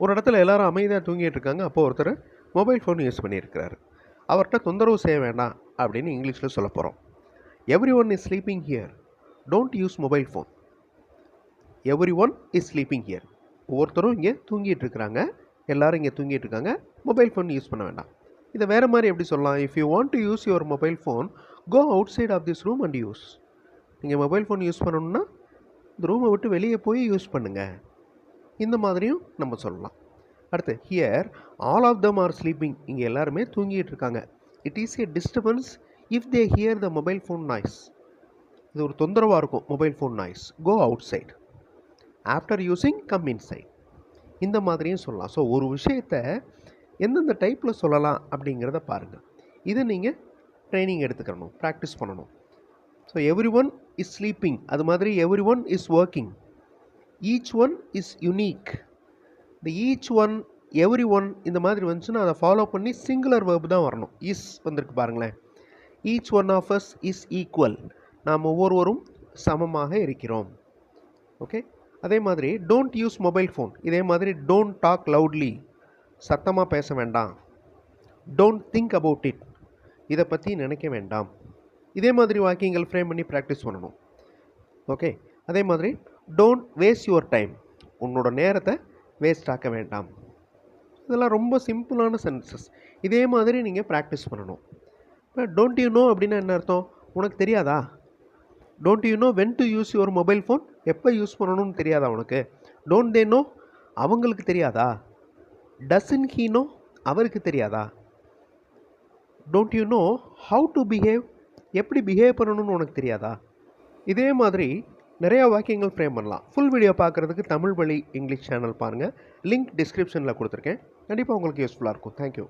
ஒரு இடத்துல எல்லாரும் அமைதியாக தூங்கிட்டு இருக்காங்க. அப்போ ஒருத்தர் மொபைல் ஃபோன் யூஸ் பண்ணியிருக்கிறாரு. அவர்கிட்ட தொந்தரவு செய்ய வேண்டாம் அப்படின்னு இங்கிலீஷில் சொல்ல போகிறோம். Every one is sleeping here, don't use mobile phone. Every one is sleeping here. ஒவ்வொருத்தரும் இங்கே தூங்கிட்டு இருக்கிறாங்க, எல்லோரும் இங்கே தூங்கிட்டு இருக்காங்க, மொபைல் ஃபோன் யூஸ் பண்ண வேண்டாம். இதை வேறு மாதிரி எப்படி சொல்லலாம்? If you want to use your mobile phone, go outside of this room and use. நீங்கள் மொபைல் ஃபோன் யூஸ் பண்ணணுன்னா இந்த ரூமை விட்டு வெளியே போய் யூஸ் பண்ணுங்கள். இந்த மாதிரியும் நம்ம சொல்லலாம். அடுத்து, here all of them are sleeping. இங்கே எல்லாருமே தூங்கிட்டு இருக்காங்க. It is a disturbance if they hear the mobile phone noise. இது ஒரு தொந்தரவாக இருக்கும் mobile phone noise. Go outside. After using come inside. இந்த மாதிரியும் சொல்லலாம். ஸோ ஒரு விஷயத்தை எந்தெந்த டைப்பில் சொல்லலாம் அப்படிங்கிறத பாருங்கள். இதை நீங்கள் ட்ரைனிங் எடுத்துக்கணும், ப்ராக்டிஸ் பண்ணணும். So every one is sleeping, அது மாதிரி every one is working, each one is unique. இந்த ஈச் ஒன், எவ்ரி ஒன் இந்த மாதிரி வந்துச்சுன்னா அதை ஃபாலோ பண்ணி சிங்குலர் வேர்பு தான் வரணும். இஸ் வந்திருக்கு பாருங்களேன். Each one of us is equal. நாம் ஒவ்வொருவரும் சமமாக இருக்கிறோம். ஓகே. அதே மாதிரி டோன்ட் யூஸ் மொபைல் ஃபோன். இதே மாதிரி டோன்ட் டாக் லவுட்லி, சத்தமாக பேச வேண்டாம். டோன்ட் திங்க் அபவுட் இட், இதை பற்றி நினைக்க வேண்டாம். இதே மாதிரி வாக்கியங்கள் ஃப்ரேம் பண்ணி ப்ராக்டிஸ் பண்ணணும். ஓகே. அதே மாதிரி டோன்ட் வேஸ்ட் யுவர் டைம், உன்னோட நேரத்தை வேஸ்ட் ஆக்க வேண்டாம். இதெல்லாம் ரொம்ப சிம்பிளான சென்டென்சஸ். இதே மாதிரி நீங்கள் ப்ராக்டிஸ் பண்ணணும். இப்போ டோன்ட் யூ நோ அப்படின்னா என்ன அர்த்தம்? உனக்கு தெரியாதா? Don't you know when to use your mobile phone, எப்போ யூஸ் பண்ணணும்னு தெரியாதா உனக்கு? டோன்ட் தே நோ, அவங்களுக்கு தெரியாதா? டசன் ஹீ நோ, அவருக்கு தெரியாதா? Don't you know how to behave, எப்படி பிஹேவ் பண்ணணும்னு உனக்கு தெரியாதா? இதே மாதிரி நிறையா வாக்கியங்கள் ஃப்ரேம் பண்ணலாம். ஃபுல் வீடியோ பார்க்குறதுக்கு தமிழ் வழி இங்கிலீஷ் சேனல் பாருங்கள். லிங்க் டிஸ்கிரிப்ஷனில் கொடுத்துருக்கேன். கண்டிப்பாக உங்களுக்கு யூஸ்ஃபுல்லாக இருக்கும். தேங்க்யூ.